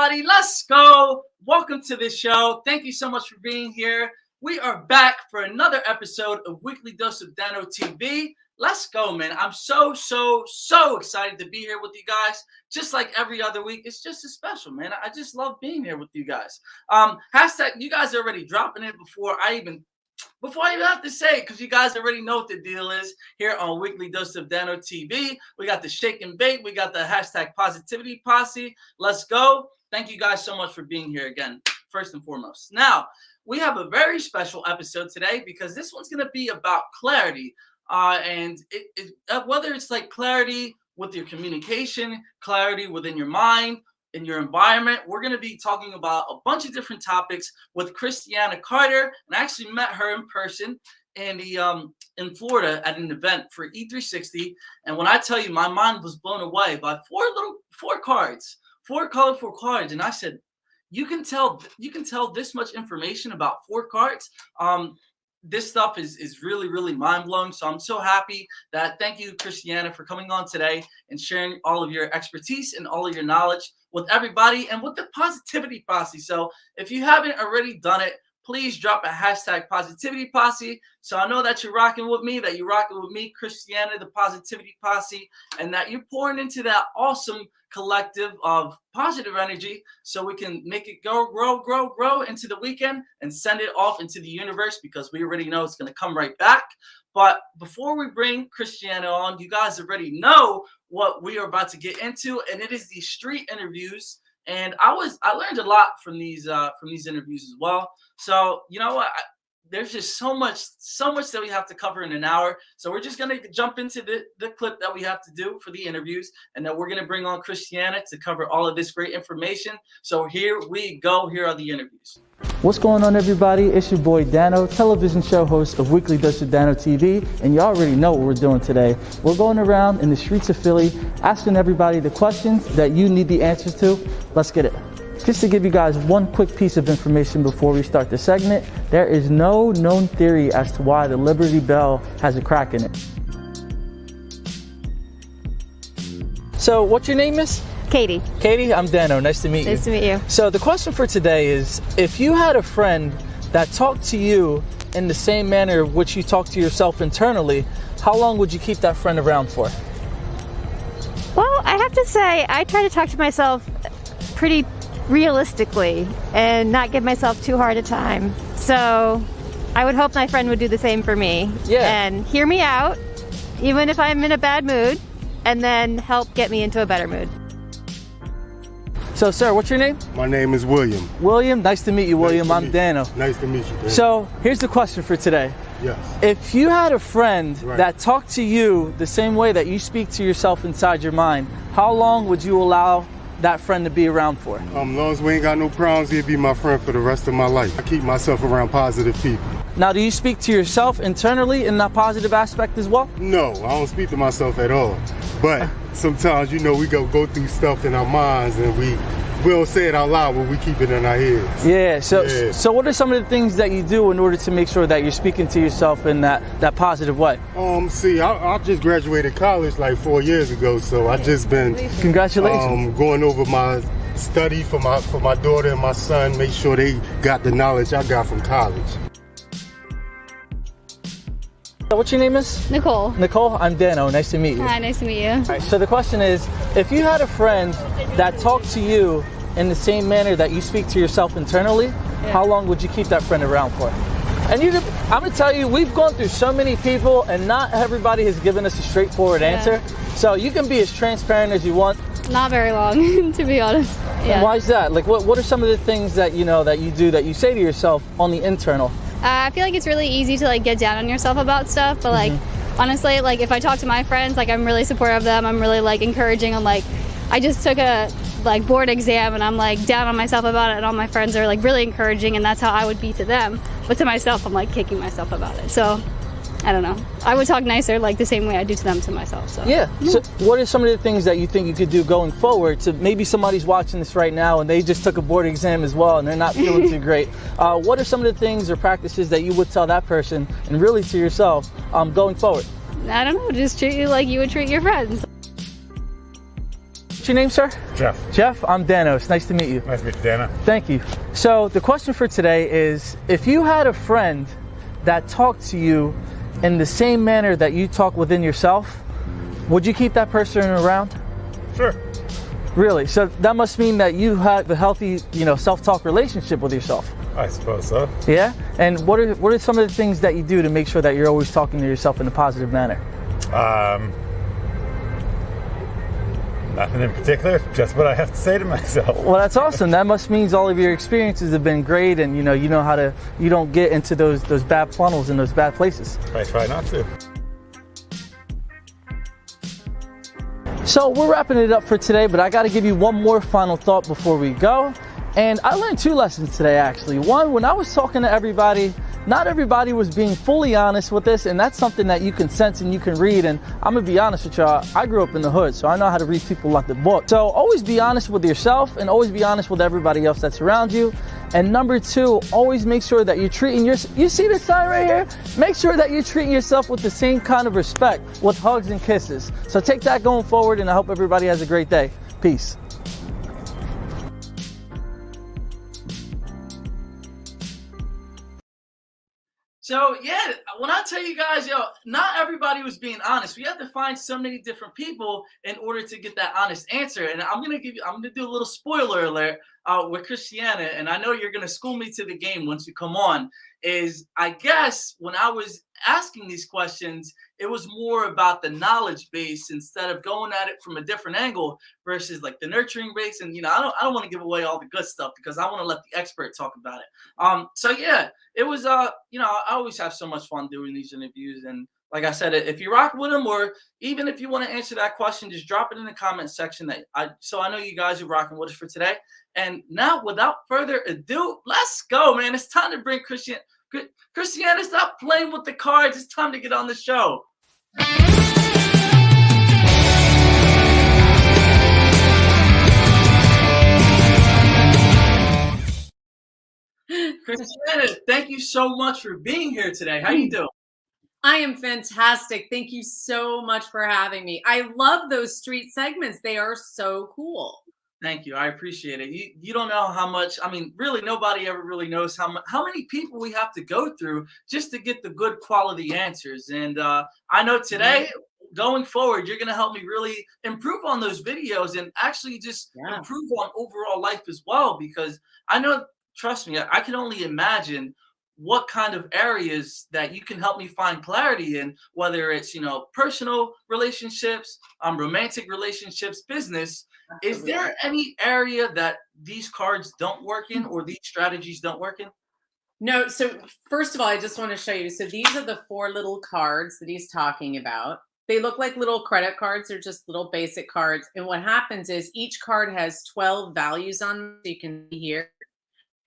everybody. Let's go. Welcome to the show. Thank you so much for being here. We are back for another episode of Weekly Dose of Dano TV. Let's go, man. I'm so excited to be here with you guys. Just like every other week, it's just as special, man. I just love being here with you guys. Hashtag, you guys are already dropping it before I even have to say it, because you guys already know what the deal is here on Weekly Dose of Dano TV. We got the shake and bake. We got the hashtag positivity posse. Let's go. Thank you guys so much for being here again, first and foremost. Now, we have a very special episode today because this one's going to be about clarity. And whether it's like clarity with your communication, clarity within your mind, in your environment, we're going to be talking about a bunch of different topics with Christiana Carter. And I actually met her in person in Florida at an event for E360. And when I tell you, my mind was blown away by four colorful cards. And I said, you can tell this much information about four cards. This stuff is really mind-blowing. So I'm so happy that, thank you, Christiana, for coming on today and sharing all of your expertise and all of your knowledge with everybody and with the positivity posse. So if you haven't already done it, please drop a hashtag positivity posse. So I know that you're rocking with me, Christiana, the positivity posse, and that you're pouring into that awesome collective of positive energy so we can make it grow into the weekend and send it off into the universe, because we already know it's going to come right back. But before we bring Christiana on, you guys already know what we are about to get into, and it is these street interviews. And I learned a lot from these interviews as well. So you know what? There's just so much that we have to cover in an hour. So we're just going to jump into the clip that we have to do for the interviews. And then we're going to bring on Christiana to cover all of this great information. So here we go. Here are the interviews. What's going on, everybody? It's your boy Dano, television show host of Weekly Dose of Dano TV. And you already know what we're doing today. We're going around in the streets of Philly, asking everybody the questions that you need the answers to. Let's get it. Just to give you guys one quick piece of information before we start the segment, there is no known theory as to why the Liberty Bell has a crack in it. So, what's your name, miss? Katie. Katie, I'm Dano. Nice to meet you. Nice to meet you. So, the question for today is, if you had a friend that talked to you in the same manner of which you talk to yourself internally, how long would you keep that friend around for? Well, I have to say, I try to talk to myself pretty realistically and not give myself too hard a time. So I would hope my friend would do the same for me. Yeah. And hear me out, even if I'm in a bad mood, and then help get me into a better mood. So, sir, what's your name? My name is William. William, nice to meet you, William. I'm Dano. Nice to meet you, Dan. So, here's the question for today. Yes. If you had a friend that talked to you the same way that you speak to yourself inside your mind, how long would you allow that friend to be around for? As long as we ain't got no problems, he'd be my friend for the rest of my life. I keep myself around positive people. Now, do you speak to yourself internally in that positive aspect as well? No, I don't speak to myself at all. But sometimes, we go through stuff in our minds and we don't say it out loud, but we keep it in our heads. Yeah, so what are some of the things that you do in order to make sure that you're speaking to yourself in that positive way? I just graduated college like 4 years ago, so I just been Congratulations. Going over my study for my daughter and my son, make sure they got the knowledge I got from college. What's your name is? Nicole. Nicole, I'm Dano. Nice to meet you. Hi, nice to meet you. All right, so the question is, if you had a friend that talked to you in the same manner that you speak to yourself internally, how long would you keep that friend around for? And I'm going to tell you, we've gone through so many people and not everybody has given us a straightforward answer. So you can be as transparent as you want. Not very long, to be honest. Yeah. And why is that? Like, what are some of the things that you do that you say to yourself on the internal? I feel like it's really easy to get down on yourself about stuff, but honestly, if I talk to my friends, I'm really supportive of them. I'm really encouraging. I'm I just took a board exam and I'm down on myself about it, and all my friends are really encouraging, and that's how I would be to them. But to myself, I'm kicking myself about it. So I don't know. I would talk nicer the same way I do to them to myself. So yeah. So what are some of the things that you think you could do going forward to maybe somebody's watching this right now and they just took a board exam as well and they're not feeling too great? What are some of the things or practices that you would tell that person and really to yourself going forward? I don't know. Just treat you like you would treat your friends. What's your name, sir? Jeff. Jeff, I'm Dano. It's nice to meet you. Nice to meet you, Dana. Thank you. So the question for today is, if you had a friend that talked to you in the same manner that you talk within yourself, would you keep that person around? Sure. Really? So that must mean that you have a healthy, self-talk relationship with yourself. I suppose so. Yeah? And what are some of the things that you do to make sure that you're always talking to yourself in a positive manner? Nothing in particular, just what I have to say to myself. Well, that's awesome. That must mean all of your experiences have been great, and you know how to, you don't get into those bad funnels and those bad places. I try not to. So we're wrapping it up for today, but I got to give you one more final thought before we go. And I learned 2 lessons today, actually. One, when I was talking to everybody, not everybody was being fully honest with this, and that's something that you can sense and you can read. And I'm gonna be honest with y'all, I grew up in the hood, so I know how to read people like the book. So always be honest with yourself and always be honest with everybody else that's around you. And number 2, always make sure that you're treating you see this sign right here? Make sure that you're treating yourself with the same kind of respect, with hugs and kisses. So take that going forward, and I hope everybody has a great day. Peace. So yeah, when I tell you guys, not everybody was being honest. We have to find so many different people in order to get that honest answer. And I'm gonna do a little spoiler alert with Christiana, and I know you're gonna school me to the game once you come on. Is I guess when I was asking these questions, it was more about the knowledge base instead of going at it from a different angle versus like the nurturing base. And I don't want to give away all the good stuff because I want to let the expert talk about it. So yeah, it was I always have so much fun doing these interviews. And like I said, if you rock with them, or even if you want to answer that question, just drop it in the comment section. So I know you guys are rocking with us for today. And now, without further ado, let's go, man. It's time to bring Cristiana, stop playing with the cards. It's time to get on the show. Christiana, thank you so much for being here today. How you doing? I am fantastic. Thank you so much for having me. I love those street segments. They are so cool. Thank you. I appreciate it. You don't know how much, really nobody ever really knows how many people we have to go through just to get the good quality answers. And I know today, going forward, you're going to help me really improve on those videos and actually just improve on overall life as well. Because I know, trust me, I can only imagine what kind of areas that you can help me find clarity in, whether it's, personal relationships, romantic relationships, business. Is there any area that these cards don't work in or these strategies don't work in? No. So first of all, I just want to show you. So these are the 4 little cards that he's talking about. They look like little credit cards. They're just little basic cards. And what happens is each card has 12 values on them, so you can see here.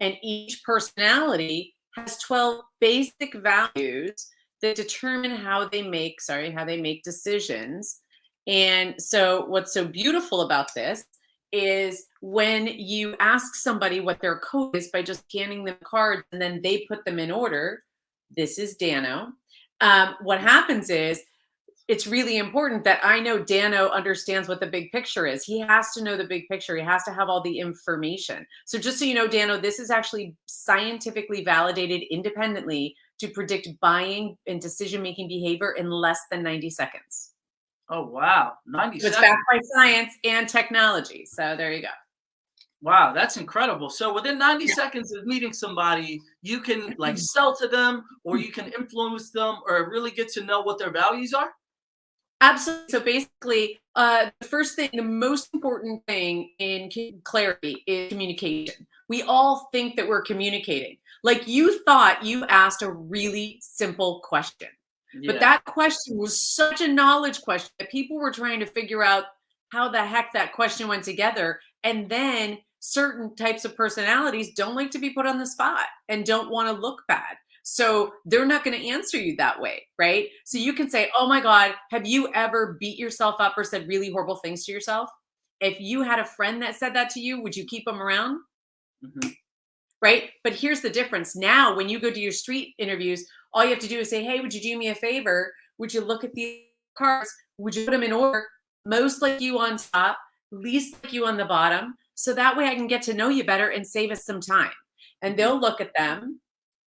And each personality has 12 basic values that determine how they make decisions. And so what's so beautiful about this is when you ask somebody what their code is by just scanning the cards and then they put them in order. This is Dano. What happens is it's really important that I know Dano understands what the big picture is. He has to know the big picture. He has to have all the information. So just so you know, Dano, this is actually scientifically validated independently to predict buying and decision-making behavior in less than 90 seconds. Oh, wow. 90 So it's seconds. backed by science and technology. So there you go. Wow, that's incredible. So within 90 seconds of meeting somebody, you can like sell to them, or you can influence them, or really get to know what their values are? Absolutely. So basically, the most important thing in clarity is communication. We all think that we're communicating. Like you thought you asked a really simple question. Yeah. But that question was such a knowledge question that people were trying to figure out how the heck that question went together. And then certain types of personalities don't like to be put on the spot and don't want to look bad. So they're not going to answer you that way, right? So you can say, oh my God, have you ever beat yourself up or said really horrible things to yourself? If you had a friend that said that to you, would you keep them around? Mm-hmm. Right? But here's the difference. Now, when you go to your street interviews, all you have to do is say, hey, would you do me a favor? Would you look at the cards? Would you put them in order? Most like you on top, least like you on the bottom, so that way I can get to know you better and save us some time. And they'll look at them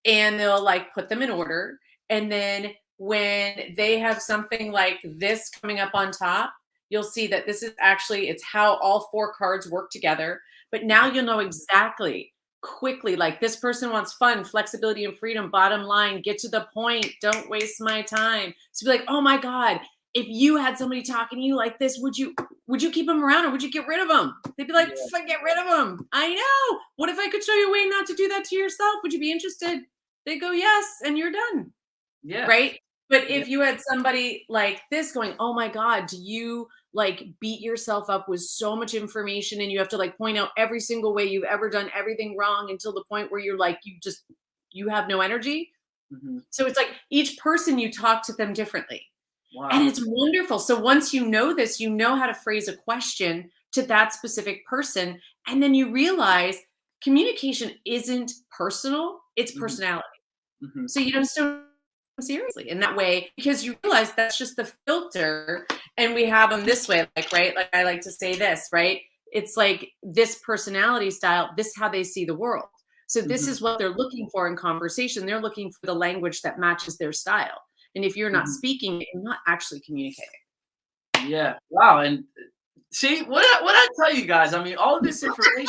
and they'll like put them in order. And then when they have something like this coming up on top, you'll see that this is actually, it's how all 4 cards work together. But now you'll know exactly quickly, like this person wants fun, flexibility, and freedom. Bottom line, get to the point. Don't waste my time. So be like, oh my God, if you had somebody talking to you like this, would you keep them around or would you get rid of them? They'd be like, get rid of them. I know. What if I could show you a way not to do that to yourself? Would you be interested? They go, yes, and you're done. Yeah. Right. But if you had somebody like this going, oh my God, do you like beat yourself up with so much information and you have to like point out every single way you've ever done everything wrong until the point where you're like, you have no energy. So it's like each person, you talk to them differently. Wow. And it's wonderful. So once you know this, you know how to phrase a question to that specific person. And then you realize communication isn't personal, it's personality. So you don't so seriously in that way because you realize that's just the filter, and we have them this way, like, right? Like I like to say this, right? It's like this personality style, this is how they see the world. So this is what they're looking for in conversation. They're looking for the language that matches their style. And if you're not speaking, you're not actually communicating. Yeah. Wow. And see what I tell you guys. I mean, all of this information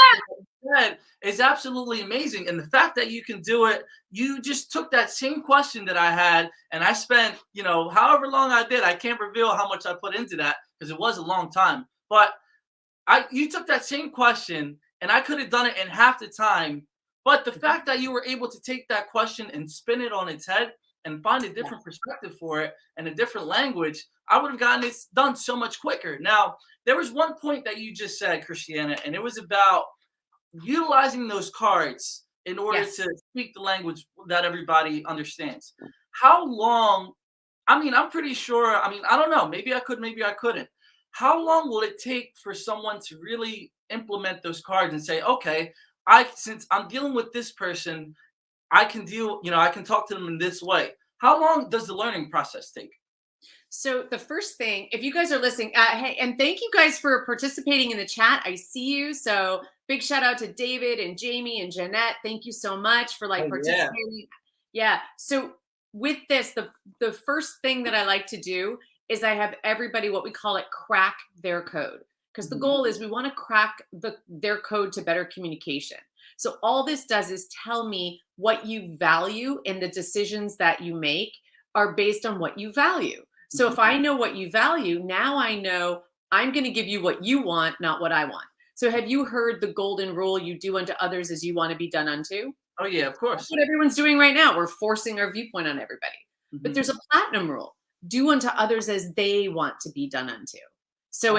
is absolutely amazing. And the fact that you can do it, you just took that same question that I had, and I spent, however long I did. I can't reveal how much I put into that because it was a long time. But you took that same question, and I could have done it in half the time. But the fact that you were able to take that question and spin it on its head and find a different perspective for it and a different language, I would have gotten it done so much quicker. Now, there was one point that you just said, Christiana, and it was about utilizing those cards in order to speak the language that everybody understands. How long? I mean, I'm pretty sure. I mean, I don't know. Maybe I could, maybe I couldn't. How long will it take for someone to really implement those cards and say, okay, since I'm dealing with this person, I can I can talk to them in this way. How long does the learning process take? So the first thing, if you guys are listening, hey, and thank you guys for participating in the chat. I see you. So big shout out to David and Jamie and Jeanette. Thank you so much for participating. Yeah. So with this, the first thing that I like to do is I have everybody, what we call it, crack their code. Because the goal is we want to crack their code to better communication. So all this does is tell me what you value, and the decisions that you make are based on what you value. So if I know what you value, now I know I'm going to give you what you want, not what I want. So have you heard the golden rule, you do unto others as you want to be done unto? Oh, yeah, of course. That's what everyone's doing right now. We're forcing our viewpoint on everybody. But there's a platinum rule, do unto others as they want to be done unto. So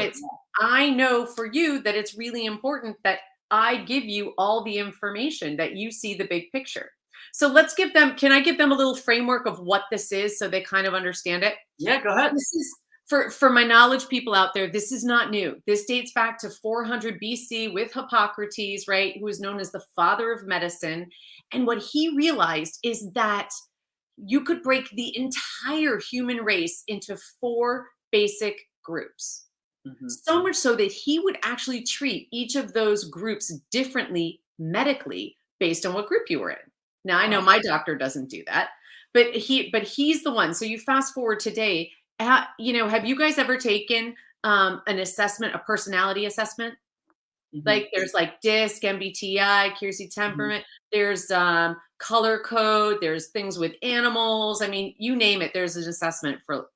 I know for you that it's really important that I give you all the information, that you see the big picture. So let's give them, can I give them a little framework of what this is so they kind of understand it? Yeah, go ahead. This is, for my knowledge people out there, this is not new. This dates back to 400 BC with Hippocrates, right? Who is known as the father of medicine. And what he realized is that you could break the entire human race into 4 basic groups. So much so that he would actually treat each of those groups differently medically based on what group you were in. Now, I know my doctor doesn't do that, but he's the one. So you fast forward today, have you guys ever taken an assessment, a personality assessment? Like there's like DISC, MBTI, Keirsey temperament. There's color code. There's things with animals. I mean, you name it. There's an assessment for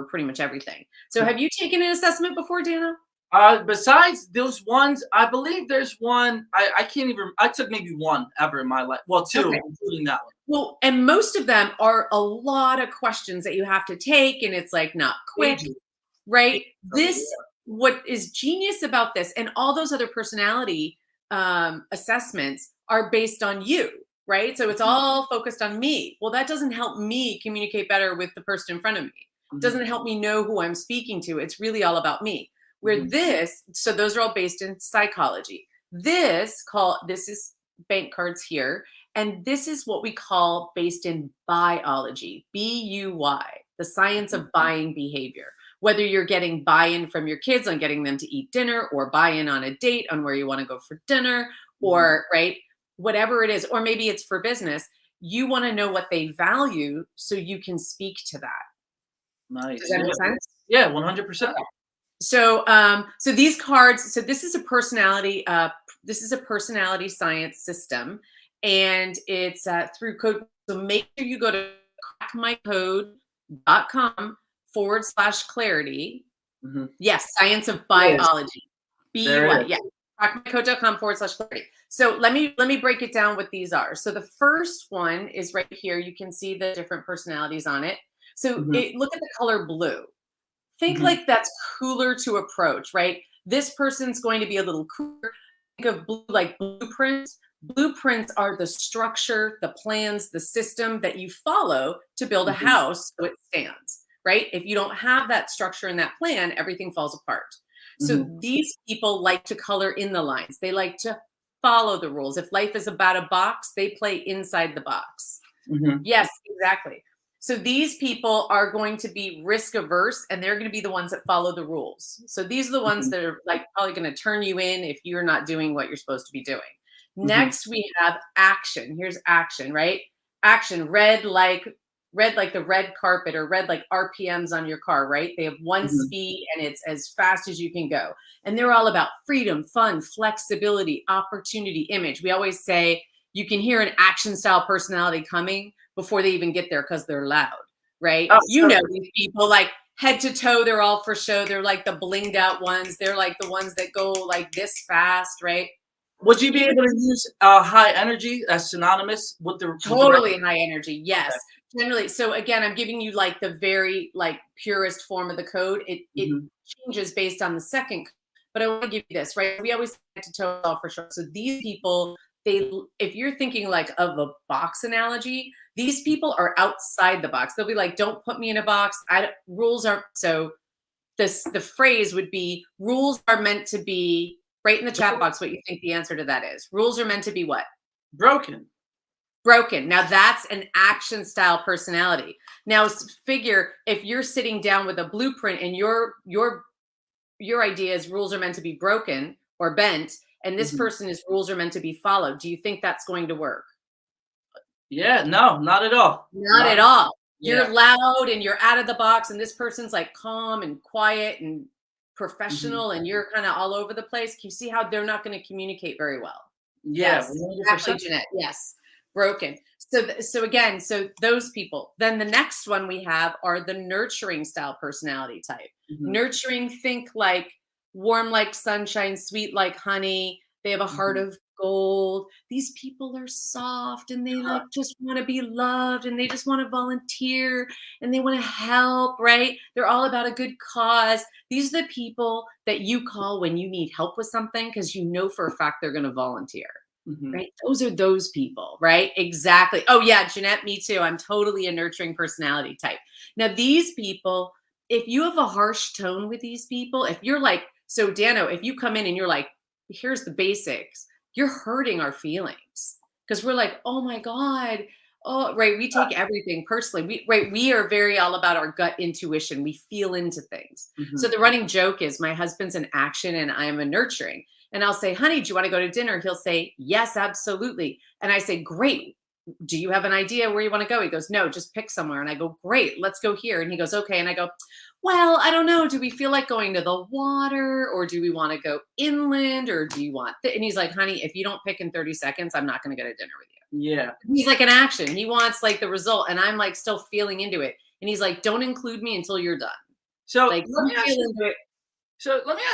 pretty much everything. So have you taken an assessment before, Dana? Besides those ones, I believe there's one. I can't even. I took maybe one ever in my life. Well, 2, including that one. Well, and most of them are a lot of questions that you have to take, and it's like not quick, right? What is genius about this, and all those other personality assessments are based on you, right? So it's all focused on me. Well, that doesn't help me communicate better with the person in front of me. It doesn't help me know who I'm speaking to. It's really all about me. Where so those are all based in psychology. This is bank cards here. And this is what we call based in biology, BUY, the science of buying behavior, whether you're getting buy-in from your kids on getting them to eat dinner, or buy-in on a date on where you want to go for dinner, or right, whatever it is, or maybe it's for business. You want to know what they value so you can speak to that. Nice. Does that make sense? Yeah, 100%. So, so these cards, so this is a personality, science system, and it's through code. So make sure you go to crackmycode.com/clarity. Yes, science of biology. B-U-I, yeah. crackmycode.com/clarity. So let me break it down what these are. So the first one is right here. You can see the different personalities on it. So look at the color blue. Think like that's cooler to approach, right? This person's going to be a little cooler. Think of blue like blueprints. Blueprints are the structure, the plans, the system that you follow to build a house so it stands, right? If you don't have that structure and that plan, everything falls apart. So these people like to color in the lines. They like to follow the rules. If life is about a box, they play inside the box. Yes, exactly. So these people are going to be risk averse, and they're going to be the ones that follow the rules. So these are the ones that are like probably going to turn you in if you're not doing what you're supposed to be doing. Next, we have action. Here's action, right? Action, red like the red carpet, or red like RPMs on your car, right? They have one speed and it's as fast as you can go. And they're all about freedom, fun, flexibility, opportunity, image. We always say you can hear an action style personality coming before they even get there because they're loud, right? Oh, you know these people, like head to toe, they're all for show. They're like the blinged out ones. They're like the ones that go like this fast, right? Would you be able to use high energy as synonymous with the totally high energy? Yes. Okay. Generally. So again, I'm giving you like the very like purest form of the code. It changes based on the second, but I want to give you this, right? We always head to toe all for sure. So these people, if you're thinking like of a box analogy, these people are outside the box. They'll be like, don't put me in a box. Rules are, so the phrase would be, rules are meant to be, write in the chat box what you think the answer to that is. Rules are meant to be what? Broken. Now that's an action style personality. Now figure if you're sitting down with a blueprint and your idea is rules are meant to be broken or bent, and this person is rules are meant to be followed. Do you think that's going to work? Yeah, no, not at all. Not at all. You're loud and you're out of the box, and this person's like calm and quiet and professional, and you're kind of all over the place. Can you see how they're not going to communicate very well? Yeah, yes, exactly, Jeanette. Yes, broken. So again, so those people. Then the next one we have are the nurturing style personality type. Nurturing, think like warm like sunshine, sweet like honey. They have a heart of gold. These people are soft and they like just want to be loved, and they just want to volunteer and they want to help, right? They're all about a good cause. These are the people that you call when you need help with something because you know for a fact they're going to volunteer, right? Those are those people, right? Exactly. Oh yeah, Jeanette, me too. I'm totally a nurturing personality type. Now these people, if you have a harsh tone with these people, if you're like, so Dano, if you come in and you're like, here's the basics, you're hurting our feelings because we're like, oh my God. Oh, right. We take everything personally. We are very all about our gut intuition. We feel into things. So the running joke is my husband's an action and I am a nurturing. And I'll say, honey, do you want to go to dinner? He'll say, yes, absolutely. And I say, great. Do you have an idea where you want to go? He goes, no, just pick somewhere. And I go, great, let's go here. And he goes, okay. And I go, well, I don't know. Do we feel like going to the water, or do we want to go inland, or do you want and he's like, honey, if you don't pick in 30 seconds, I'm not going to go to dinner with you. Yeah. He's like an action. He wants like the result. And I'm like still feeling into it. And he's like, don't include me until you're done. So like, let me ask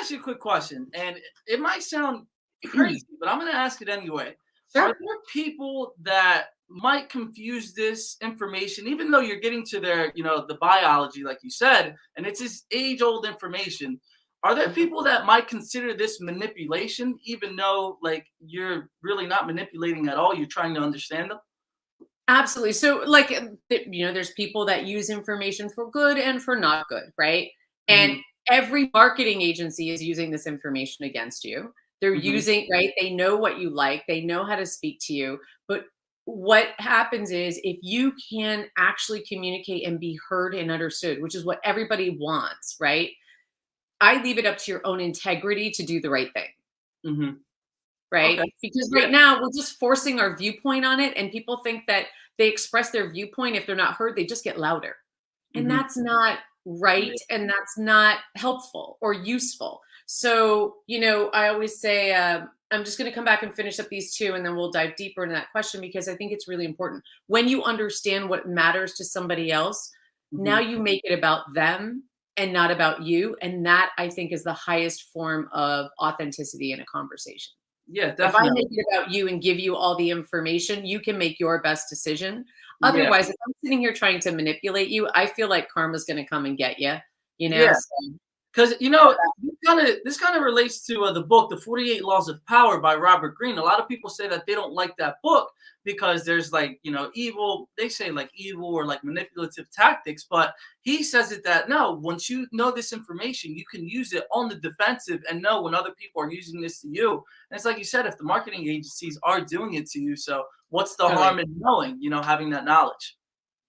you a quick question. And it might sound crazy, but I'm going to ask it anyway. Sure. Are there people that might confuse this information, even though you're getting to their, the biology, like you said, and it's this age-old information? Are there people that might consider this manipulation, even though like you're really not manipulating at all? You're trying to understand them? Absolutely. So like, there's people that use information for good and for not good, right? And every marketing agency is using this information against you. They're using, right? They know what you like. They know how to speak to you. But what happens is if you can actually communicate and be heard and understood, which is what everybody wants, right? I leave it up to your own integrity to do the right thing. Mm-hmm. Right? Okay. Because right now we're just forcing our viewpoint on it, and people think that they express their viewpoint. If they're not heard, they just get louder. And Mm-hmm. that's not right, and that's not helpful or useful. So, I always say, I'm just going to come back and finish up these two, and then we'll dive deeper into that question, because I think it's really important. When you understand what matters to somebody else, now you make it about them and not about you. And that, I think, is the highest form of authenticity in a conversation. Yeah, If I definitely. make it about you and give you all the information, you can make your best decision. Yeah. Otherwise, if I'm sitting here trying to manipulate you, I feel like karma's going to come and get you. Yeah. So, Because this kind of relates to the book, The 48 Laws of Power by Robert Greene. A lot of people say that they don't like that book because there's evil. They say evil or manipulative tactics, but he says that no. Once you know this information, you can use it on the defensive and know when other people are using this to you. And it's like you said, if the marketing agencies are doing it to you, so what's the harm in knowing? Having that knowledge.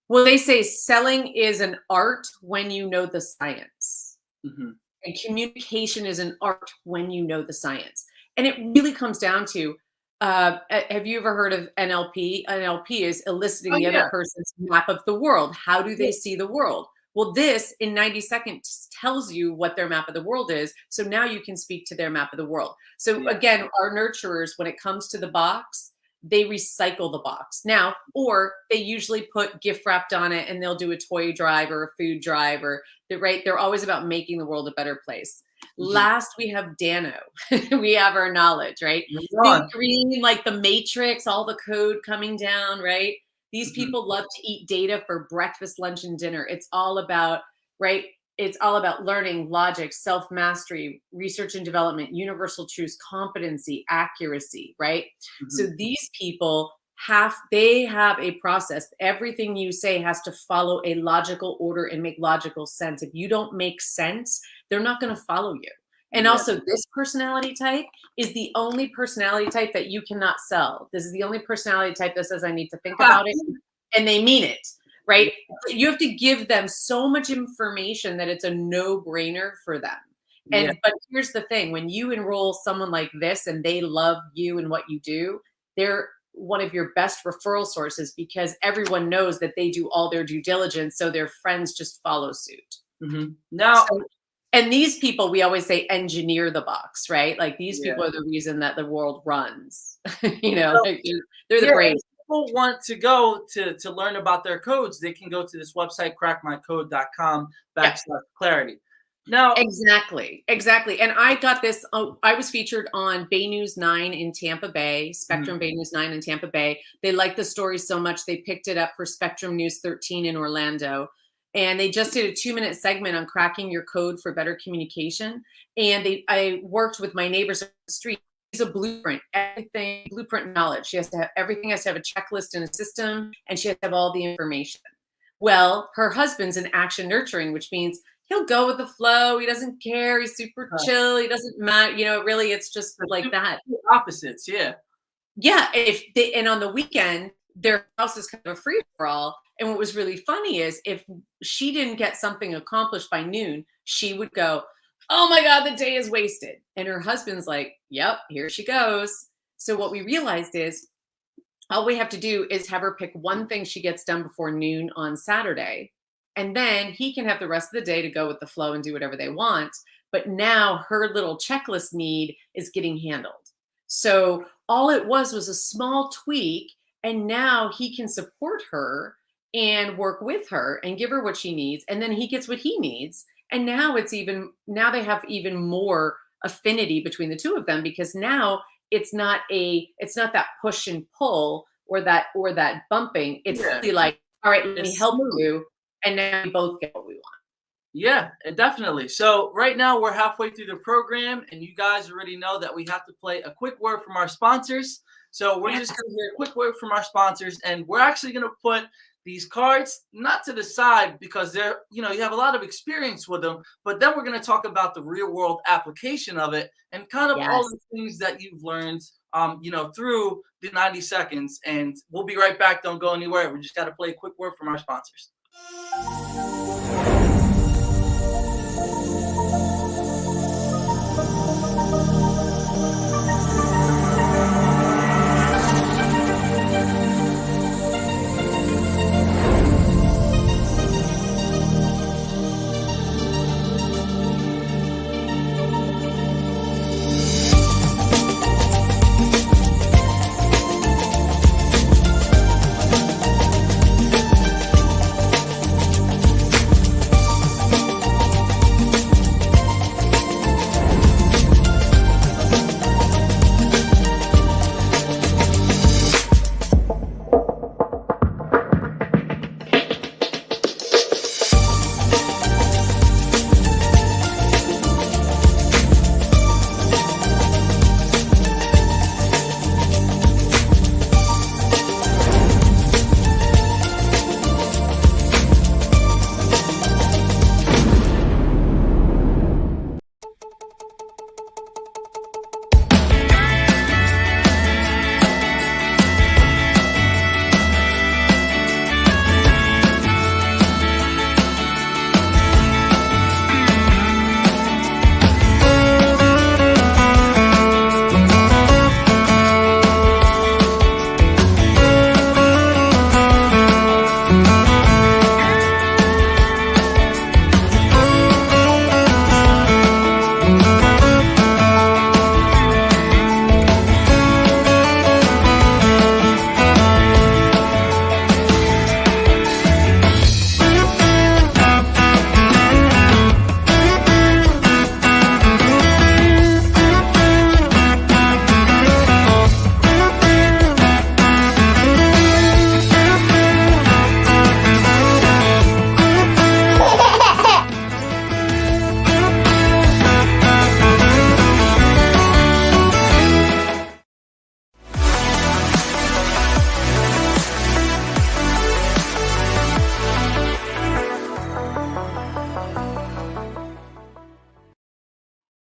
Well, they say selling is an art when you know the science. Mm-hmm. And communication is an art when you know the science. And it really comes down to, have you ever heard of NLP? NLP is eliciting the other person's map of the world. How do they see the world? Well, this in 90 seconds tells you what their map of the world is. So now you can speak to their map of the world. So again, our nurturers, when it comes to the box, they recycle the box now, or they usually put gift wrapped on it, and they'll do a toy drive or a food drive, or they're always about making the world a better place. Last, we have Dano. We have our knowledge, right? Big green, like the Matrix, all the code coming down, right? These people love to eat data for breakfast, lunch, and dinner. It's all about, right? It's all about learning, logic, self-mastery, research and development, universal truths, competency, accuracy, right? So these people have a process. Everything you say has to follow a logical order and make logical sense. If you don't make sense, they're not going to follow you. And also, this personality type is the only personality type that you cannot sell. This is the only personality type that says, I need to think about it, and they mean it. Right? You have to give them so much information that it's a no-brainer for them. But here's the thing. When you enroll someone like this and they love you and what you do, they're one of your best referral sources, because everyone knows that they do all their due diligence, so their friends just follow suit. Now, and these people, we always say, engineer the box, right? Like these people are the reason that the world runs. They're the brains. People want to go to learn about their codes, they can go to this website, crackmycode.com/clarity. Now, exactly. And I got this. I was featured on Bay News 9 in Tampa Bay, Spectrum Bay News 9 in Tampa Bay. They liked the story so much they picked it up for Spectrum News 13 in Orlando. And they just did a 2-minute segment on cracking your code for better communication. And I worked with my neighbors on the street. A blueprint, everything, blueprint knowledge. Everything has to have a checklist and a system, and she has to have all the information. Well, her husband's in action nurturing, which means he'll go with the flow. He doesn't care. He's super chill. He doesn't matter. Really, it's just like that. Opposites, yeah. And on the weekend, their house is kind of a free for all. And what was really funny is if she didn't get something accomplished by noon, she would go, oh my God, the day is wasted. And her husband's like, yep, here she goes. So what we realized is all we have to do is have her pick one thing she gets done before noon on Saturday. And then he can have the rest of the day to go with the flow and do whatever they want. But now her little checklist need is getting handled. So all it was a small tweak. And now he can support her and work with her and give her what she needs. And then he gets what he needs. And now they have even more affinity between the two of them, because now it's not that push and pull or that bumping. It's really like, all right, let me help you. And now we both get what we want. Yeah, definitely. So right now we're halfway through the program, and you guys already know that we have to play a quick word from our sponsors. So we're just going to hear a quick word from our sponsors, and we're actually going to put these cards not to the side because they're, you have a lot of experience with them, but then we're going to talk about the real world application of it and kind of all Yes. the things that you've learned, through the 90 seconds. And we'll be right back. Don't go anywhere. We just got to play a quick word from our sponsors.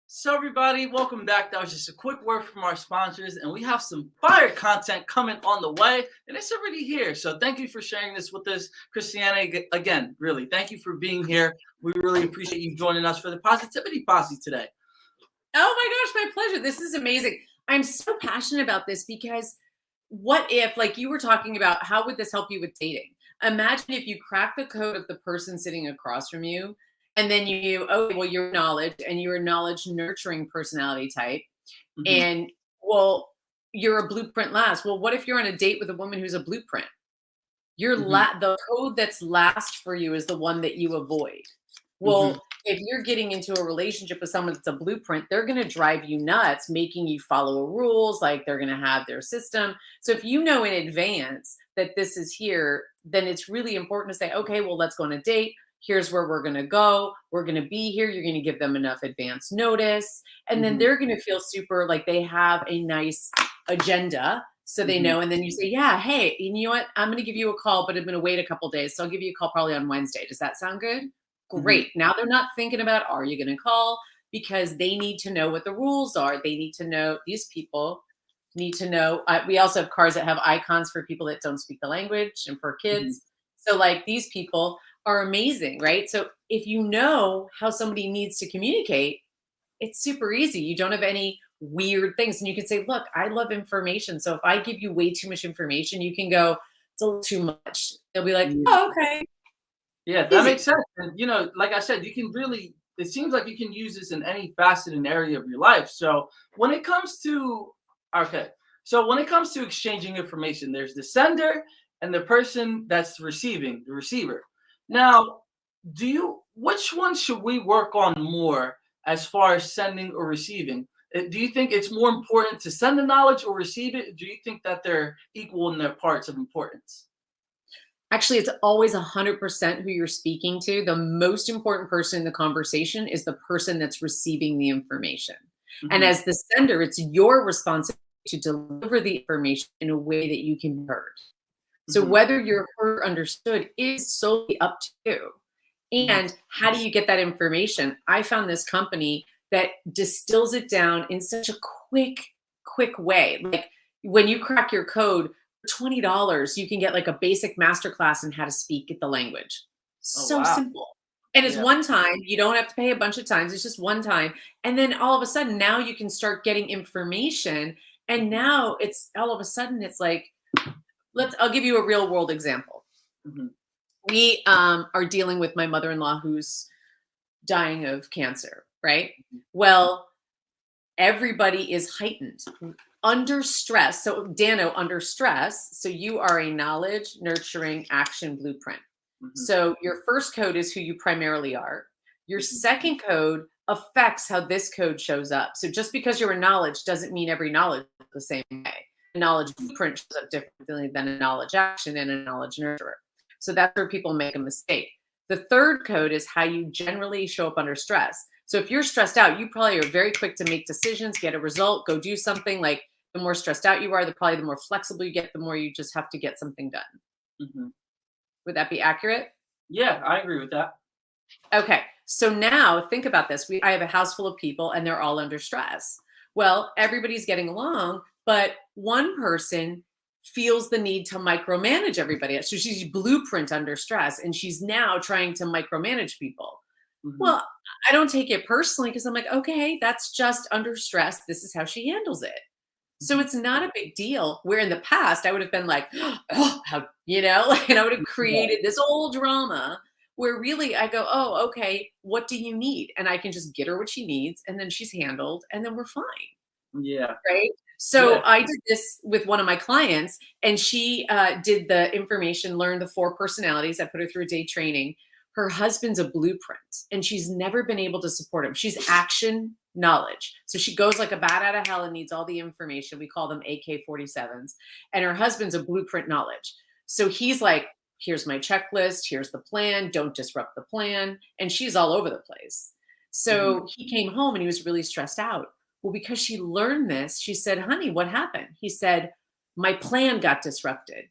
So everybody, welcome back. That was just a quick word from our sponsors, and we have some fire content coming on the way, and it's already here. So thank you for sharing this with us, Christiana. Again, really, thank you for being here. We really appreciate you joining us for the Positivity Posse today. Oh my gosh, my pleasure. This is amazing. I'm so passionate about this because what if, like you were talking about, how would this help you with dating? Imagine if you crack the code of the person sitting across from you, and then you're knowledge, and you're a knowledge nurturing personality type. Mhm. And well, you're a blueprint last. Well, what if you're on a date with a woman who's a blueprint? The code that's last for you is the one that you avoid. Well, if you're getting into a relationship with someone that's a blueprint, they're going to drive you nuts, making you follow rules, like they're going to have their system. So if you know in advance that this is here, then it's really important to say, okay, well, let's go on a date. Here's where we're going to go. We're going to be here. You're going to give them enough advance notice. And then they're going to feel super like they have a nice agenda. So they know. And then you say, yeah, hey, you know what? I'm going to give you a call, but I'm going to wait a couple days. So I'll give you a call probably on Wednesday. Does that sound good? Great. Now they're not thinking about, are you going to call? Because they need to know what the rules are. They need to know, these people need to know. We also have cards that have icons for people that don't speak the language and for kids. So like these people are amazing, right? So if you know how somebody needs to communicate, it's super easy. You don't have any weird things. And you can say, look, I love information. So if I give you way too much information, you can go, it's a little too much. They'll be like, oh, okay. Yeah, that makes sense. And, like I said, you can really, it seems like you can use this in any facet and area of your life. So when it comes to, exchanging information, there's the sender and the person that's receiving, the receiver. Now, which one should we work on more as far as sending or receiving? Do you think it's more important to send the knowledge or receive it? Do you think that they're equal in their parts of importance? Actually, it's always 100% who you're speaking to. The most important person in the conversation is the person that's receiving the information. And as the sender, it's your responsibility to deliver the information in a way that you can be heard. So whether you're heard or understood is solely up to you. And how do you get that information? I found this company that distills it down in such a quick way. Like when you crack your code for $20, you can get like a basic masterclass in how to speak the language. So wow. simple. And it's Yeah. one time. You don't have to pay a bunch of times. It's just one time. And then all of a sudden now you can start getting information. And now it's all of a sudden it's like, I'll give you a real world example. We are dealing with my mother-in-law who's dying of cancer, right? Well, everybody is heightened under stress. So Dano, under stress. So you are a knowledge, nurturing, action blueprint. So your first code is who you primarily are. Your second code affects how this code shows up. So just because you're a knowledge doesn't mean every knowledge is the same way. A knowledge blueprint shows up differently than a knowledge action and a knowledge nurturer. So that's where people make a mistake. The third code is how you generally show up under stress. So if you're stressed out, you probably are very quick to make decisions, get a result, go do something. Like the more stressed out you are, the more flexible you get, the more you just have to get something done. Would that be accurate? Yeah, I agree with that. Okay. So now think about this. I have a house full of people and they're all under stress. Well, everybody's getting along, but one person feels the need to micromanage everybody else. So she's blueprint under stress and she's now trying to micromanage people. Well, I don't take it personally because I'm like, okay, that's just under stress. This is how she handles it. So it's not a big deal. Where in the past I would have been like, oh, how, and I would have created this whole drama where really I go, oh, okay, what do you need? And I can just get her what she needs and then she's handled and then we're fine. Yeah. Right. So I did this with one of my clients and she did the information, learned the 4 personalities. I put her through a day training. Her husband's a blueprint and she's never been able to support him. She's action knowledge. So she goes like a bat out of hell and needs all the information. We call them AK-47s. And her husband's a blueprint knowledge. So he's like, here's my checklist. Here's the plan. Don't disrupt the plan. And she's all over the place. So he came home and he was really stressed out. Well, because she learned this, she said, honey, what happened? He said, my plan got disrupted.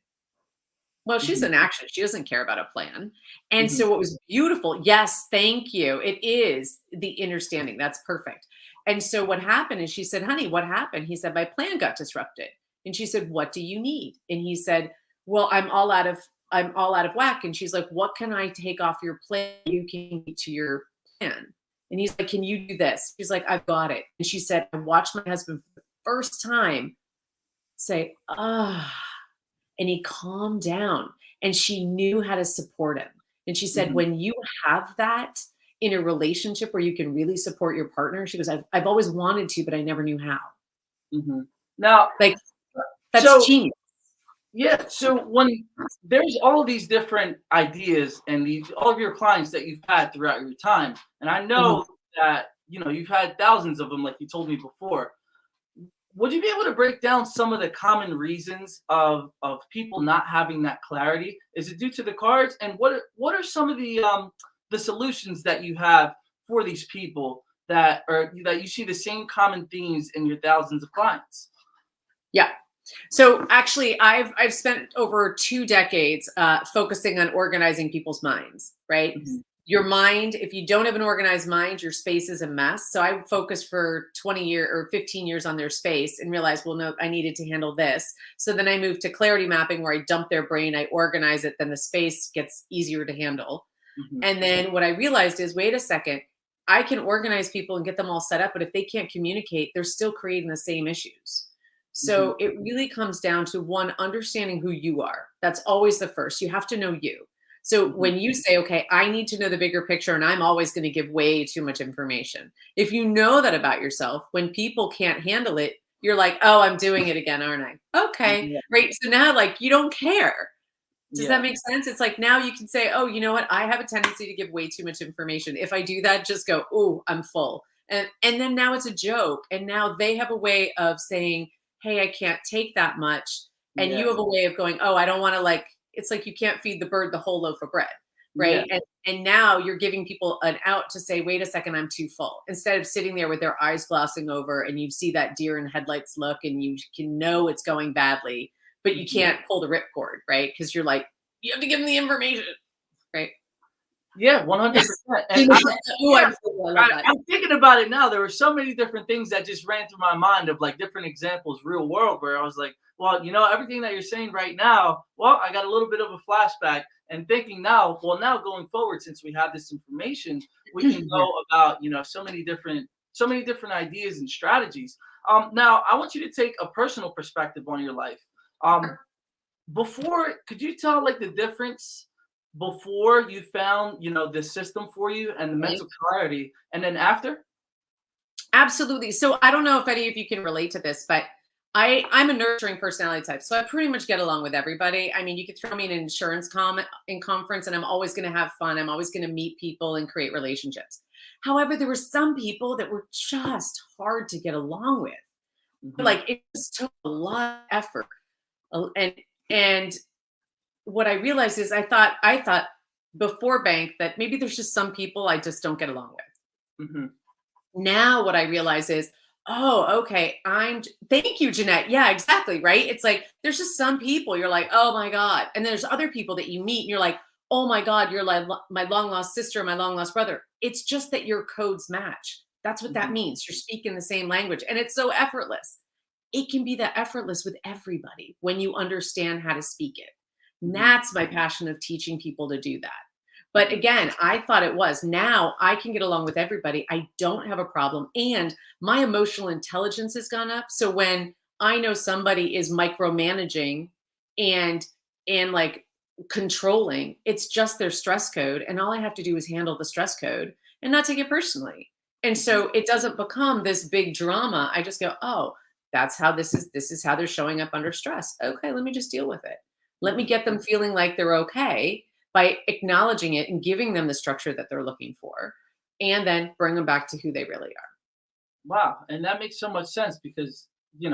Well, she's in action. She doesn't care about a plan. And so what was beautiful, yes, thank you. It is the understanding. That's perfect. And so what happened is she said, honey, what happened? He said, my plan got disrupted. And she said, what do you need? And he said, well, I'm all out of whack. And she's like, what can I take off your plan you can get to your plan? And he's like, can you do this? She's like, I've got it. And she said, I watched my husband for the first time say, and he calmed down and she knew how to support him. And she said, when you have that in a relationship where you can really support your partner, she goes, I've always wanted to, but I never knew how. Now, Like that's genius. Yeah. So when there's all these different ideas and all of your clients that you've had throughout your time, and I know that, you've had thousands of them, like you told me before. Would you be able to break down some of the common reasons of people not having that clarity? Is it due to the cards? And what are some of the solutions that you have for these people that you see the same common themes in your thousands of clients? Yeah. So actually, I've spent over 2 decades focusing on organizing people's minds, right? Your mind, if you don't have an organized mind, your space is a mess. So I focused for 20 years or 15 years on their space and realized, well, no, I needed to handle this. So then I moved to clarity mapping where I dump their brain, I organize it, then the space gets easier to handle. And then what I realized is, wait a second, I can organize people and get them all set up, but if they can't communicate, they're still creating the same issues. So it really comes down to one, understanding who you are. That's always the first. You have to know you. So when you say, okay, I need to know the bigger picture and I'm always going to give way too much information. If you know that about yourself, when people can't handle it, you're like, oh, I'm doing it again, aren't I? Okay, right. So now like you don't care. Does that make sense? It's like now you can say, oh, you know what? I have a tendency to give way too much information. If I do that, just go, oh, I'm full. And then now it's a joke. And now they have a way of saying, hey, I can't take that much. And you have a way of going, oh, I don't want to it's like you can't feed the bird the whole loaf of bread, right? And now you're giving people an out to say, wait a second, I'm too full. Instead of sitting there with their eyes glossing over and you see that deer in headlights look and you can know it's going badly. but you can't pull the ripcord, right? Because you're like, you have to give them the information, right? Yeah, 100%. And I'm thinking about it now. There were so many different things that just ran through my mind of like different examples, real world, where I was like, well, everything that you're saying right now, well, I got a little bit of a flashback and thinking now, well, now going forward, since we have this information, we can go about, so many different ideas and strategies. Now I want you to take a personal perspective on your life. Before, could you tell like the difference before you found, this system for you and the mental clarity, and then after? Absolutely. So I don't know if any of you can relate to this, but I'm a nurturing personality type. So I pretty much get along with everybody. I mean, you could throw me in an insurance conference and I'm always going to have fun. I'm always going to meet people and create relationships. However, there were some people that were just hard to get along with. Like it just took a lot of effort. And what I realized is I thought before bank that maybe there's just some people I just don't get along with. Now what I realize is, oh, okay, thank you, Jeanette. Yeah, exactly. Right. It's like, there's just some people you're like, oh my God. And there's other people that you meet and you're like, oh my God, you're like my long lost sister, my long lost brother. It's just that your codes match. That's what that means. You're speaking the same language and it's so effortless. It can be that effortless with everybody when you understand how to speak it. And that's my passion of teaching people to do that. But again, I thought it was. Now I can get along with everybody. I don't have a problem. And my emotional intelligence has gone up. So when I know somebody is micromanaging and like controlling, it's just their stress code. And all I have to do is handle the stress code and not take it personally. And so it doesn't become this big drama. I just go, oh, that's how this is how they're showing up under stress. Okay, let me just deal with it. Let me get them feeling like they're okay by acknowledging it and giving them the structure that they're looking for, and then bring them back to who they really are. Wow. And that makes so much sense because, it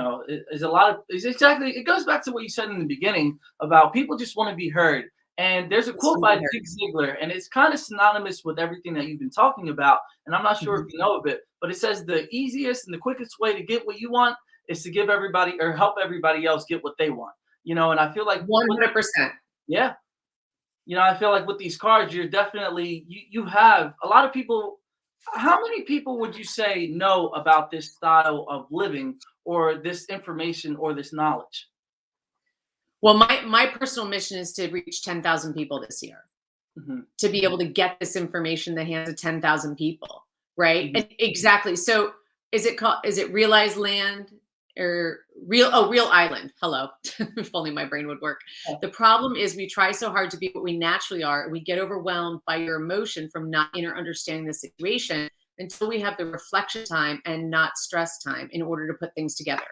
goes back to what you said in the beginning about people just want to be heard. And there's a quote by Zig Ziglar, and it's kind of synonymous with everything that you've been talking about. And I'm not sure if you know of it, but it says the easiest and the quickest way to get what you want is to give everybody or help everybody else get what they want. And I feel like 100%. Yeah. I feel like with these cards, you're definitely, you have a lot of people. How many people would you say know about this style of living or this information or this knowledge? Well, my personal mission is to reach 10,000 people this year, to be able to get this information in the hands of 10,000 people. Right. And exactly. So is it Realized Land? Or Real Island. Hello. If only my brain would work. The problem is we try so hard to be what we naturally are. And we get overwhelmed by your emotion from not understanding the situation until we have the reflection time and not stress time in order to put things together.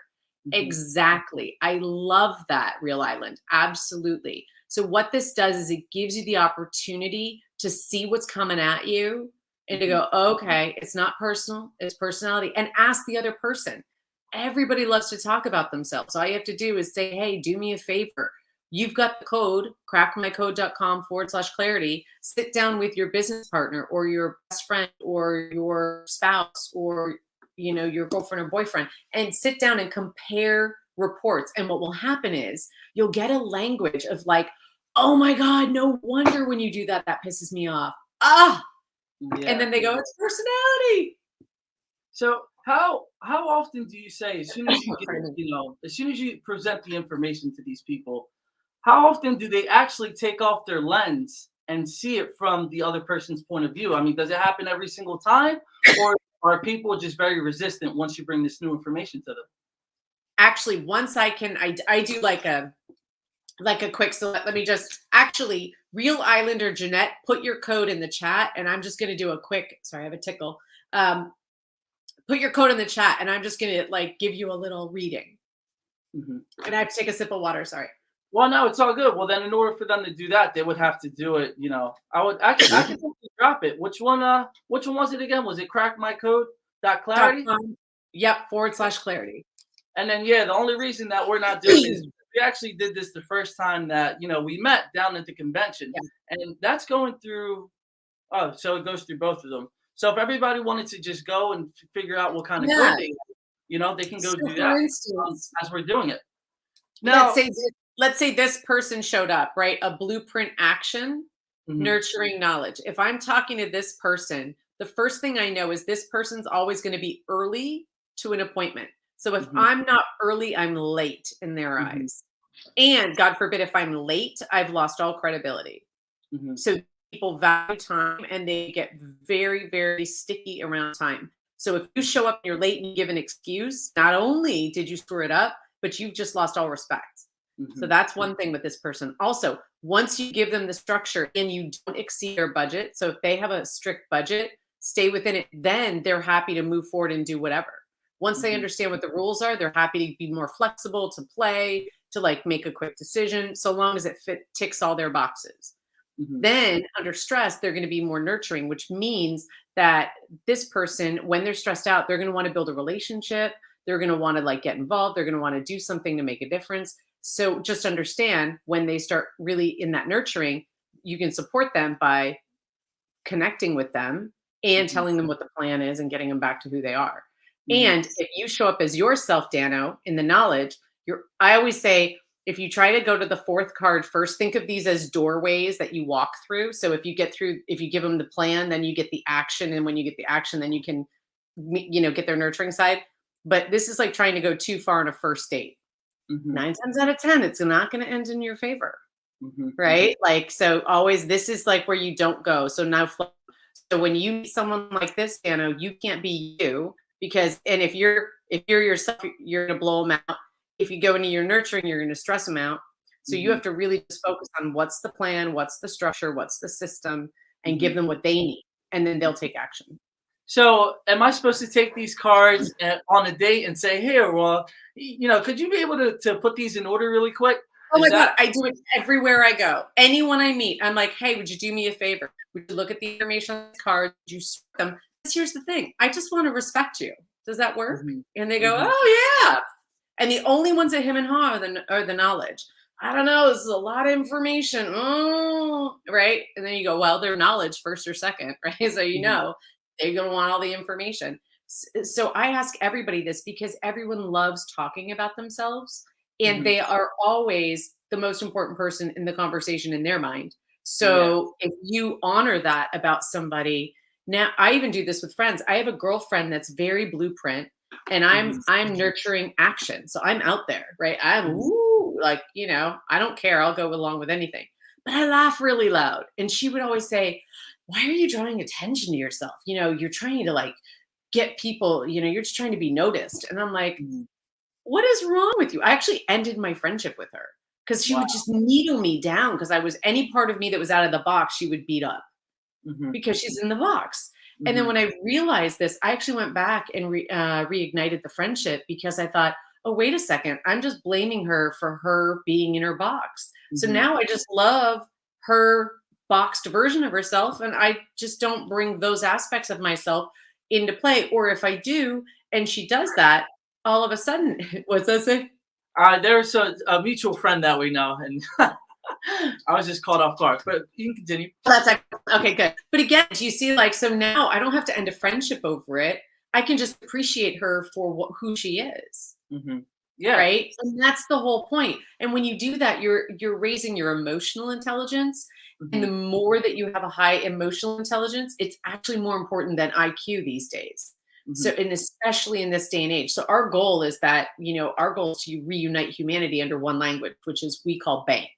Exactly. I love that, Real Island. Absolutely. So what this does is it gives you the opportunity to see what's coming at you and to go, okay, it's not personal, it's personality, and ask the other person. Everybody loves to talk about themselves. All you have to do is say, hey, do me a favor. You've got the code, crackmycode.com/clarity. Sit down with your business partner or your best friend or your spouse or, your girlfriend or boyfriend and sit down and compare reports. And what will happen is you'll get a language of like, oh my God, no wonder when you do that, that pisses me off. Yeah. And then they go, it's personality. So how often do you say, as soon as you get, as soon as you present the information to these people, how often do they actually take off their lens and see it from the other person's point of view? I mean, does it happen every single time, or are people just very resistant once you bring this new information to them? Actually, once I do like a quick, so let me just actually, Real Island or Jeanette, put your code in the chat, and I'm just going to do a quick, sorry, I have a tickle. Put your code in the chat, and I'm just going to give you a little reading. And I have to take a sip of water. Sorry. Well, no, it's all good. Well, then in order for them to do that, they would have to do it. I can drop it. Which one was it again? Was it crackmycode.clarity? Yep. /clarity. And then, the only reason that we're not doing this, we actually did this the first time that, we met down at the convention, and that's going through. Oh, so it goes through both of them. So if everybody wanted to just go and figure out what kind of code they can go do that as we're doing it. Now, let's say this person showed up, right? A blueprint action, nurturing knowledge. If I'm talking to this person, the first thing I know is this person's always going to be early to an appointment. So if I'm not early, I'm late in their eyes. And God forbid, if I'm late, I've lost all credibility. So people value time and they get very, very sticky around time. So if you show up and you're late and you give an excuse, not only did you screw it up, but you've just lost all respect. So that's one thing with this person. Also, once you give them the structure and you don't exceed their budget, so if they have a strict budget, stay within it, then they're happy to move forward and do whatever. Once they understand what the rules are, they're happy to be more flexible, to play, to like make a quick decision, so long as it ticks all their boxes. Then under stress, they're going to be more nurturing, which means that this person, when they're stressed out, they're going to want to build a relationship. They're going to want to like get involved. They're going to want to do something to make a difference. So just understand when they start really in that nurturing, you can support them by connecting with them and telling them what the plan is and getting them back to who they are. And if you show up as yourself, Dano, in the knowledge, I always say, if you try to go to the fourth card first, think of these as doorways that you walk through. So if you give them the plan, then you get the action. And when you get the action, then you can, get their nurturing side. But this is like trying to go too far on a first date. 9 times out of 10, it's not going to end in your favor. Right? Like, so always, this is like where you don't go. So now, so when you meet someone like this, Dano, you can't be you and if you're yourself, you're going to blow them out. If you go into your nurturing, you're going to stress them out. So you have to really just focus on what's the plan, what's the structure, what's the system, and give them what they need. And then they'll take action. So am I supposed to take these cards on a date and say, here, well, could you be able to put these in order really quick? Oh my God, I do it everywhere I go. Anyone I meet, I'm like, hey, would you do me a favor? Would you look at the information on the cards? Would you sort them? Here's the thing. I just want to respect you. Does that work? And they go, oh yeah. And the only ones that him and ha are the knowledge. I don't know. This is a lot of information. Right. And then you go, well, their knowledge first or second. Right. So, they're going to want all the information. So I ask everybody this because everyone loves talking about themselves and they are always the most important person in the conversation in their mind. So if you honor that about somebody, now I even do this with friends. I have a girlfriend that's very blueprint and I'm nurturing action. So I'm out there, right? I'm I don't care. I'll go along with anything, but I laugh really loud. And she would always say, why are you drawing attention to yourself? You're trying to like get people, you're just trying to be noticed. And I'm like, what is wrong with you? I actually ended my friendship with her because she would just needle me down because I was any part of me that was out of the box, she would beat up because she's in the box. And then when I realized this, I actually went back and reignited the friendship because I thought, oh, wait a second. I'm just blaming her for her being in her box. So now I just love her boxed version of herself. And I just don't bring those aspects of myself into play. Or if I do, and she does that, all of a sudden, what's that say? There's a mutual friend that we know. And I was just caught off guard, but you can continue. That's okay, good. But again, do you see, like, so now I don't have to end a friendship over it. I can just appreciate her for who she is. Yeah. Right. And that's the whole point. And when you do that, you're raising your emotional intelligence. And the more that you have a high emotional intelligence, it's actually more important than IQ these days. So, and especially in this day and age. So our goal is that, our goal is to reunite humanity under one language, which is we call bank,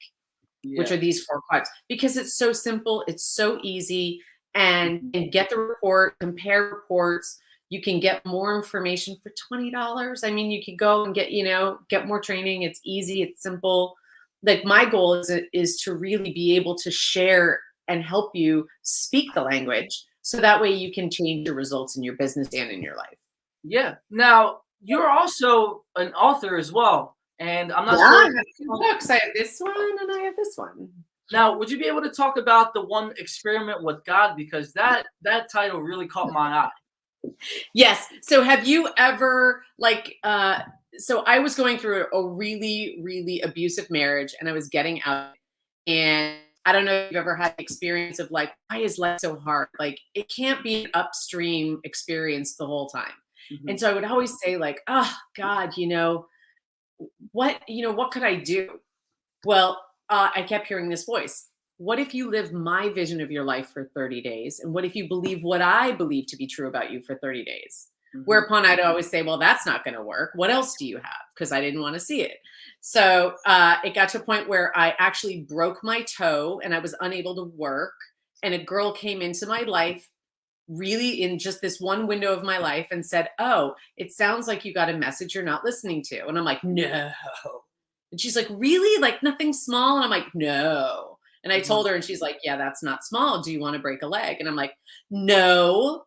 which are these 4 cards, because it's so simple. It's so easy and get the report, compare reports. You can get more information for $20. I mean, you could go and get more training. It's easy. It's simple. Like my goal is to really be able to share and help you speak the language. So that way you can change your results in your business and in your life. Yeah. Now, you're also an author as well. And I'm not sure. I have 2 books. I have this one and I have this one. Now, would you be able to talk about the one experiment with God? Because that title really caught my eye. Yes. So have you ever so I was going through a really, really abusive marriage and I was getting out, and I don't know if you've ever had the experience of like, why is life so hard? Like it can't be an upstream experience the whole time. And so I would always say like, oh God, what could I do? Well, I kept hearing this voice. What if you live my vision of your life for 30 days? And what if you believe what I believe to be true about you for 30 days? Whereupon I'd always say, well, that's not going to work. What else do you have? Because I didn't want to see it. So it got to a point where I actually broke my toe and I was unable to work. And a girl came into my life really in just this one window of my life and said, oh, it sounds like you got a message you're not listening to. And I'm like, no. And she's like, really? Like nothing small? And I'm like, no. And I told her and she's like, yeah, that's not small. Do you want to break a leg? And I'm like, no.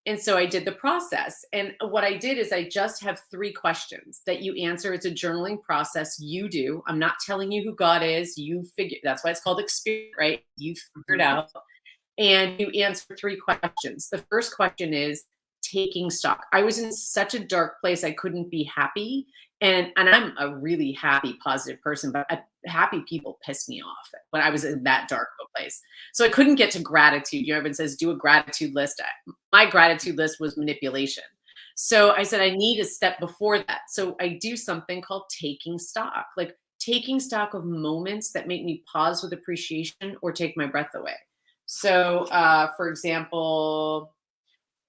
And so I did the process. And what I did is I just have 3 questions that you answer. It's a journaling process you do. I'm not telling you who God is. You figure, that's why it's called experience, right? You figure it out. And you answer 3 questions. The first question is taking stock. I was in such a dark place. I couldn't be happy. And I'm a really happy, positive person, but happy people piss me off when I was in that dark of a place. So I couldn't get to gratitude. You know, everyone says, do a gratitude list. My gratitude list was manipulation. So I said, I need a step before that. So I do something called taking stock, like taking stock of moments that make me pause with appreciation or take my breath away. So, for example,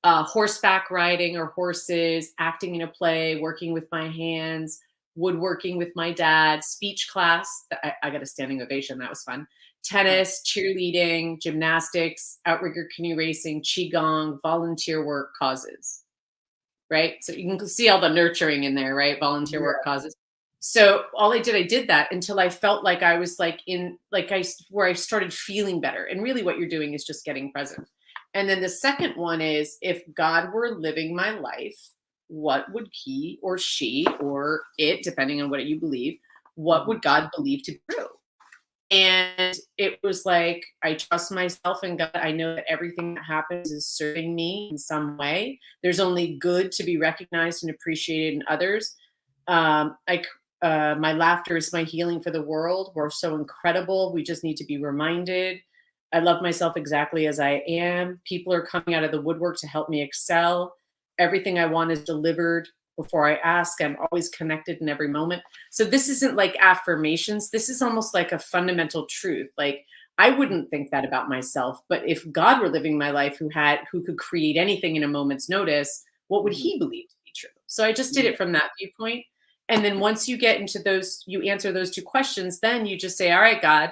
horseback riding or horses, acting in a play, working with my hands, woodworking with my dad, speech class. I got a standing ovation. That was fun. Tennis, cheerleading, gymnastics, outrigger canoe racing, qigong, volunteer work, causes. Right? So you can see all the nurturing in there, right? Volunteer work, causes. So all I did that until I felt like I was like where I started feeling better. And really what you're doing is just getting present. And then the second one is, if God were living my life, what would he or she or it, depending on what you believe, what would God believe to be true? And it was like, I trust myself in God. I know that everything that happens is serving me in some way. There's only good to be recognized and appreciated in others. My laughter is my healing for the world. We're so incredible. We just need to be reminded. I love myself exactly as I am. People are coming out of the woodwork to help me excel. Everything I want is delivered before I ask. I'm always connected in every moment. So this isn't like affirmations. This is almost like a fundamental truth. Like I wouldn't think that about myself, but if God were living my life, who could create anything in a moment's notice, what would he believe to be true? So I just did it from that viewpoint. And then once you get into those, you answer those 2 questions, then you just say, all right, God,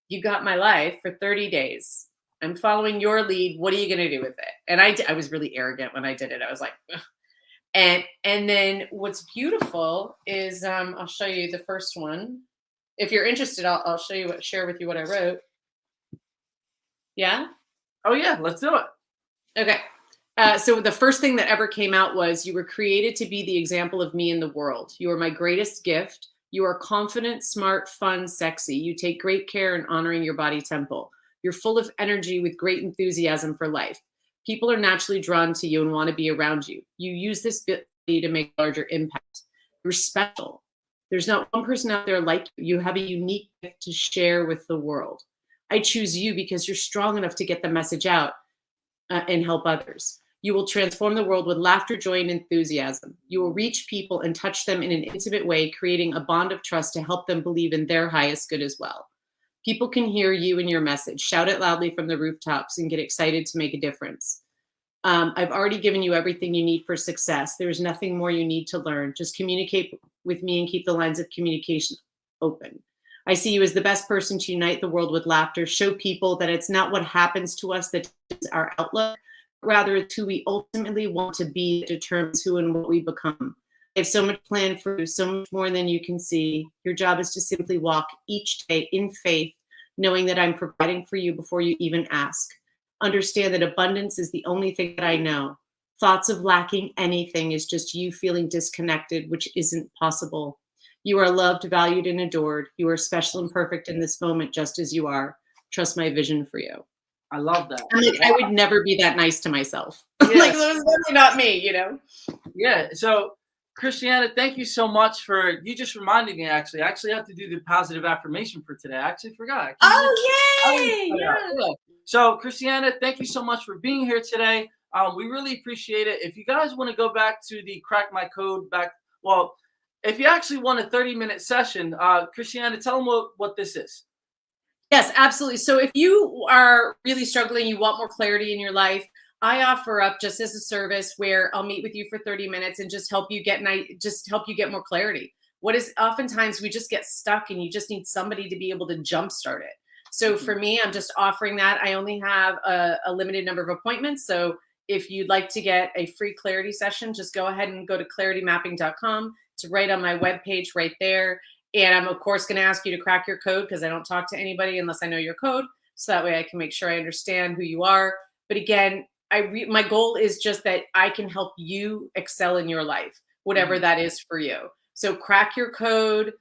you got my life for 30 days. I'm following your lead. What are you going to do with it? And I was really arrogant when I did it. I was like, ugh. And then what's beautiful is, I'll show you the first one. If you're interested, I'll show you share with you what I wrote. Yeah. Oh yeah. Let's do it. Okay. So the first thing that ever came out was, you were created to be the example of me in the world. You are my greatest gift. You are confident, smart, fun, sexy. You take great care in honoring your body temple. You're full of energy with great enthusiasm for life. People are naturally drawn to you and want to be around you. You use this ability to make a larger impact. You're special. There's not one person out there like you. You have a unique gift to share with the world. I choose you because you're strong enough to get the message out and help others. You will transform the world with laughter, joy, and enthusiasm. You will reach people and touch them in an intimate way, creating a bond of trust to help them believe in their highest good as well. People can hear you and your message. Shout it loudly from the rooftops and get excited to make a difference. I've already given you everything you need for success. There's nothing more you need to learn. Just communicate with me and keep the lines of communication open. I see you as the best person to unite the world with laughter. Show people that it's not what happens to us that is our outlook. Rather, it's who we ultimately want to be that determines who and what we become. I have so much planned for you, so much more than you can see. Your job is to simply walk each day in faith, knowing that I'm providing for you before you even ask. Understand that abundance is the only thing that I know. Thoughts of lacking anything is just you feeling disconnected, which isn't possible. You are loved, valued, and adored. You are special and perfect in this moment, just as you are. Trust my vision for you. I love that. I would never be that nice to myself. Yes. Like, that was definitely not me, you know? Yeah. So, Christiana, thank you so much for, you just reminded me, actually. I actually have to do the positive affirmation for today. I actually forgot. Oh, yay! Yeah. So, Christiana, thank you so much for being here today. We really appreciate it. If you guys want to go back to the Crack My Code if you actually want a 30-minute session, Christiana, tell them what this is. Yes, absolutely. So if you are really struggling, you want more clarity in your life, I offer up just as a service where I'll meet with you for 30 minutes and just help you get more clarity. What is oftentimes we just get stuck and you just need somebody to be able to jumpstart it. So for me, I'm just offering that. I only have a limited number of appointments. So if you'd like to get a free clarity session, just go ahead and go to claritymapping.com. It's right on my webpage right there. And I'm, of course, going to ask you to crack your code because I don't talk to anybody unless I know your code. So that way I can make sure I understand who you are. But again, my goal is just that I can help you excel in your life, whatever that is for you. So crack your code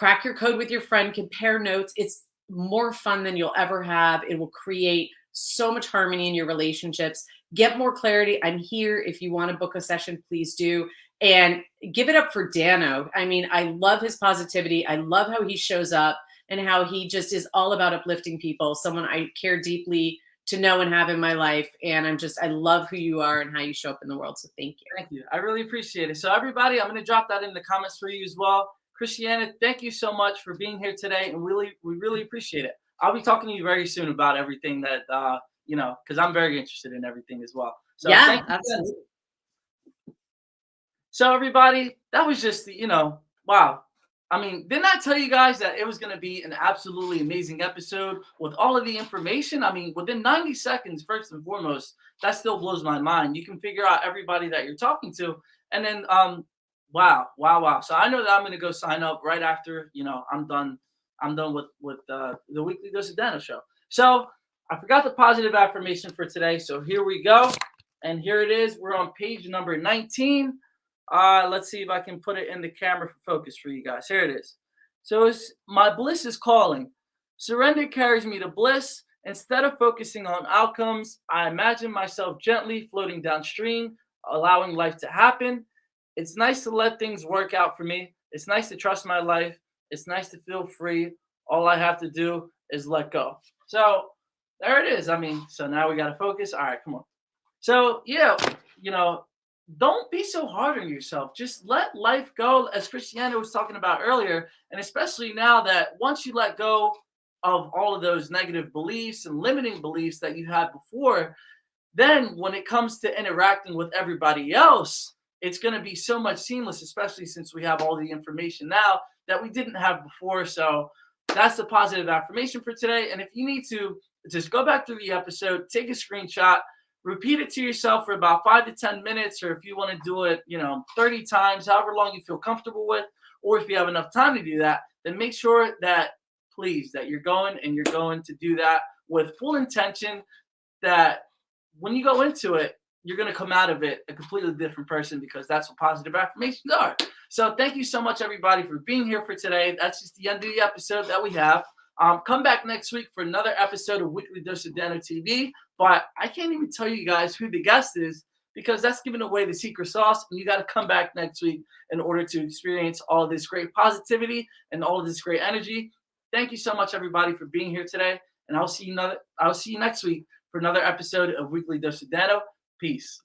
with your friend, compare notes. It's more fun than you'll ever have. It will create so much harmony in your relationships. Get more clarity. I'm here. If you want to book a session, please do. And give it up for Dano. I mean, I love his positivity. I love how he shows up and how he just is all about uplifting people. Someone I care deeply to know and have in my life. And I love who you are and how you show up in the world. So thank you. Thank you. I really appreciate it. So everybody, I'm going to drop that in the comments for you as well. Christiana, thank you so much for being here today. And we really appreciate it. I'll be talking to you very soon about everything that, because I'm very interested in everything as well. So yeah, absolutely. So everybody, that was just wow. I mean, didn't I tell you guys that it was going to be an absolutely amazing episode with all of the information? I mean, within 90 seconds, first and foremost, that still blows my mind. You can figure out everybody that you're talking to. And then, wow. So I know that I'm going to go sign up right after, I'm done with the Weekly Dose of Dano show. So I forgot the positive affirmation for today. So here we go. And here it is. We're on page number 19. Let's see if I can put it in the camera for focus for you guys. Here it is. So it's my bliss is calling. Surrender carries me to bliss. Instead of focusing on outcomes, I imagine myself gently floating downstream, allowing life to happen. It's nice to let things work out for me. It's nice to trust my life. It's nice to feel free. All I have to do is let go. So there it is. I mean, so now we got to focus. All right, come on. So yeah, don't be so hard on yourself. Just let life go, as Christiana was talking about earlier. And especially now that once you let go of all of those negative beliefs and limiting beliefs that you had before, then when it comes to interacting with everybody else, it's going to be so much seamless, especially since we have all the information now that we didn't have before. So that's the positive affirmation for today. And if you need to, just go back through the episode, take a screenshot, repeat it to yourself for about 5 to 10 minutes, or if you want to do it, 30 times, however long you feel comfortable with, or if you have enough time to do that, then make sure that, please, that you're going to do that with full intention that when you go into it, you're going to come out of it a completely different person, because that's what positive affirmations are. So thank you so much, everybody, for being here for today. That's just the end of the episode that we have. Come back next week for another episode of Weekly Dose of Dano TV. But I can't even tell you guys who the guest is, because that's giving away the secret sauce. And you got to come back next week in order to experience all of this great positivity and all of this great energy. Thank you so much, everybody, for being here today. And I'll see you next week for another episode of Weekly Dose of Dano. Peace.